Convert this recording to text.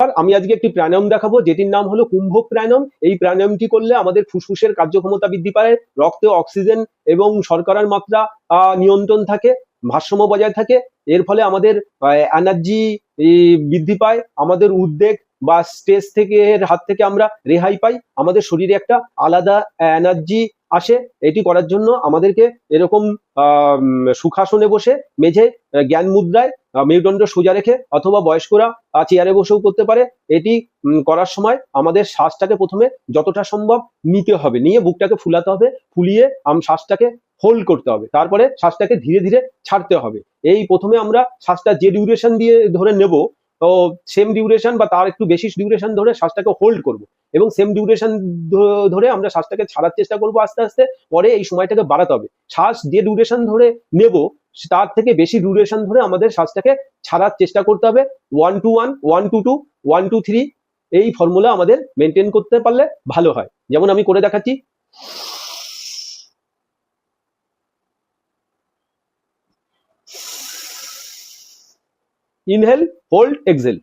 আমি আজকে একটি প্রাণায়াম দেখাবো যেটির নাম হলো কুম্ভ প্রাণায়াম। এই প্রাণায়ামটি করলে আমাদের ফুসফুসের কার্যক্ষমতা বৃদ্ধি পায়, রক্তে অক্সিজেন এবং শর্করার মাত্রা নিয়ন্ত্রণ থাকে, ভারসাম্য বজায় থাকে। এর ফলে আমাদের এনার্জি বৃদ্ধি পায়, আমাদের উদ্বেগ বা স্ট্রেস থেকে হাত থেকে আমরা রেহাই পাই, আমাদের শরীরে একটা আলাদা এনার্জি আসে। এটি করার জন্য আমাদেরকে এরকম সুখাসনে বসে মেঝে জ্ঞান মুদ্রায় মেরুদণ্ড সোজা রেখে অথবা বয়স্করা চেয়ারে বসেও করতে পারে। এটি করার সময় আমাদের শ্বাসটাকে প্রথমে যতটা সম্ভব নিতে হবে, নিয়ে বুকটাকে ফুলাতে হবে, ফুলিয়ে শ্বাসটাকে হোল্ড করতে হবে, তারপরে শ্বাসটাকে ধীরে ধীরে ছাড়তে হবে। এই প্রথমে আমরা শ্বাসটা যে ডিউরেশন দিয়ে ধরে নেব, তো সেম ডিউরেশন বা তার একটু বেশি ডিউরেশন ধরে শ্বাসটাকে হোল্ড করব, এবং সেম ডিউরেশন ধরে আমরা শ্বাসটাকে ছাড়ার চেষ্টা করব আস্তে আস্তে। পরে এই সময়টাকে বাড়াতে হবে, শ্বাস যে ডিউরেশন ধরে নেব তার থেকে বেশি ডিউরেশন ধরে আমাদের শ্বাসটাকে ছাড়ার চেষ্টা করতে হবে। 1 to 1, 1 to 2, 1 to 3 এই ফর্মুলা আমাদের মেনটেন করতে পারলে ভালো হয়। যেমন আমি করে দেখাচ্ছি। Inhale, hold, Excel.